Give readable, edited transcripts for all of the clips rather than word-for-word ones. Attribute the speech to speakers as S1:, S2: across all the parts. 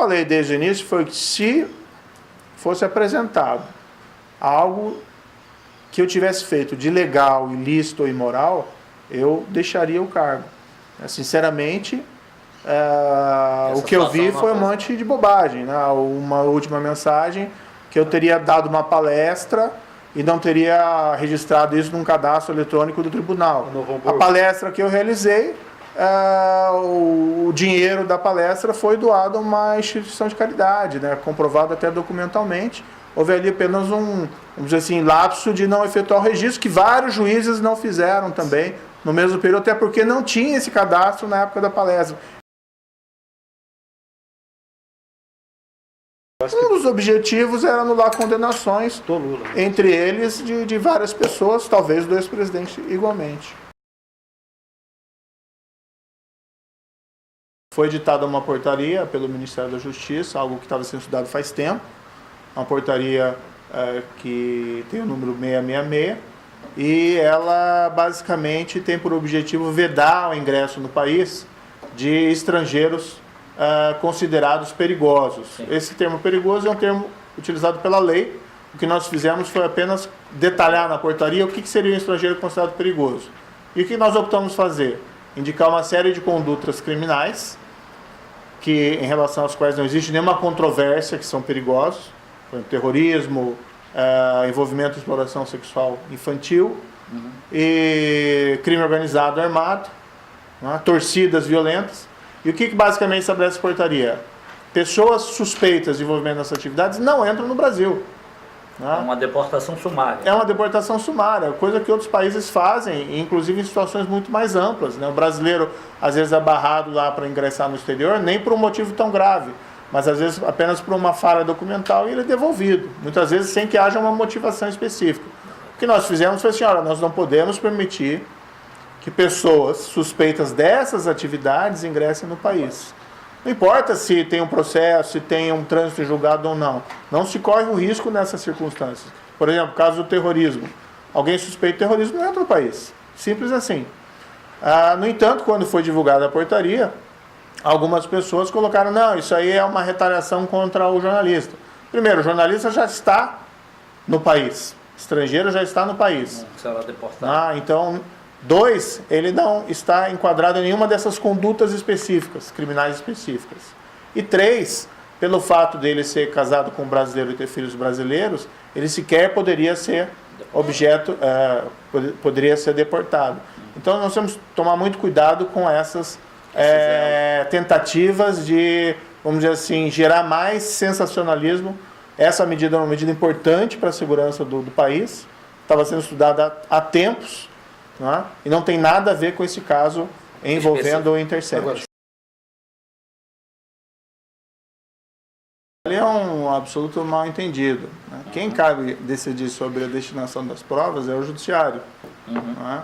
S1: falei desde o início foi que se fosse apresentado algo que eu tivesse feito de legal, ilícito ou imoral, eu deixaria o cargo. Sinceramente, o que eu vi foi um monte de bobagem, né? Uma última mensagem que eu teria dado uma palestra e não teria registrado isso num cadastro eletrônico do tribunal. A palestra que eu realizei, o dinheiro da palestra foi doado a uma instituição de caridade, né? Comprovado até documentalmente. Houve ali apenas vamos dizer assim, lapso de não efetuar o registro, que vários juízes não fizeram também no mesmo período, até porque não tinha esse cadastro na época da palestra. Um dos objetivos era anular condenações, entre eles de várias pessoas, talvez do ex-presidente igualmente. Foi editada uma portaria pelo Ministério da Justiça, algo que estava sendo estudado faz tempo, uma portaria que tem o número 666, e ela basicamente tem por objetivo vedar o ingresso no país de estrangeiros considerados perigosos. Sim. Esse termo perigoso é um termo utilizado pela lei. O que nós fizemos foi apenas detalhar na portaria o que seria um estrangeiro considerado perigoso. E o que nós optamos fazer? Indicar uma série de condutas criminais, em relação às quais não existe nenhuma controvérsia, que são perigosos, por exemplo, terrorismo, envolvimento em exploração sexual infantil, e crime organizado armado, né, torcidas violentas. E o que basicamente estabelece a portaria? Pessoas suspeitas de envolvimento nessas atividades não entram no Brasil. Né?
S2: É uma deportação sumária.
S1: É uma deportação sumária, coisa que outros países fazem, inclusive em situações muito mais amplas. Né? O brasileiro, às vezes, é barrado lá para ingressar no exterior, nem por um motivo tão grave, mas às vezes apenas por uma falha documental, e ele é devolvido, muitas vezes sem que haja uma motivação específica. O que nós fizemos foi assim, olha, nós não podemos permitir que pessoas suspeitas dessas atividades ingressem no país. Não importa se tem um processo, se tem um trânsito julgado ou não. Não se corre o risco nessas circunstâncias. Por exemplo, caso do terrorismo. Alguém suspeito de terrorismo não entra no país. Simples assim. No entanto, quando foi divulgada a portaria, algumas pessoas colocaram, não, isso aí é uma retaliação contra o jornalista. Primeiro, o jornalista já está no país. Estrangeiro já está no país.
S2: Será deportado.
S1: Então, 2, ele não está enquadrado em nenhuma dessas condutas específicas, criminais específicas. E 3, pelo fato dele ser casado com um brasileiro e ter filhos brasileiros, ele sequer poderia ser poderia ser deportado. Então nós temos que tomar muito cuidado com essas tentativas de, vamos dizer assim, gerar mais sensacionalismo. Essa medida é uma medida importante para a segurança do país, estava sendo estudada há tempos, né? E não tem nada a ver com esse caso envolvendo o Intercept. Ele é um absoluto mal entendido. Né? Quem cabe decidir sobre a destinação das provas é o judiciário. Né?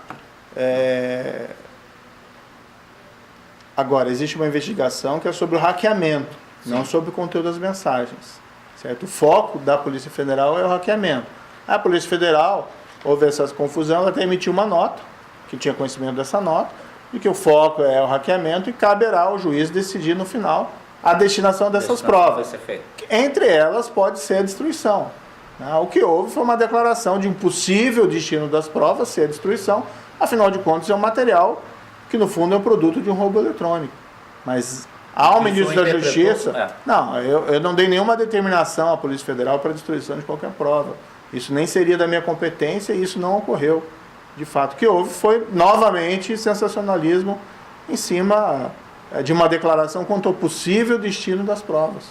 S1: Agora, existe uma investigação que é sobre o hackeamento, não sobre o conteúdo das mensagens. Certo? O foco da Polícia Federal é o hackeamento. A Polícia Federal, houve essa confusão, ela até emitiu uma nota, que tinha conhecimento dessa nota, de que o foco é o hackeamento e caberá ao juiz decidir no final a destinação dessas provas. Entre elas pode ser a destruição. O que houve foi uma declaração de um possível destino das provas ser a destruição, afinal de contas é um material que no fundo é um produto de um roubo eletrônico. Mas ao ministro da Justiça, não, eu não dei nenhuma determinação à Polícia Federal para a destruição de qualquer prova. Isso nem seria da minha competência e isso não ocorreu. De fato, o que houve foi, novamente, sensacionalismo em cima de uma declaração quanto ao possível destino das provas.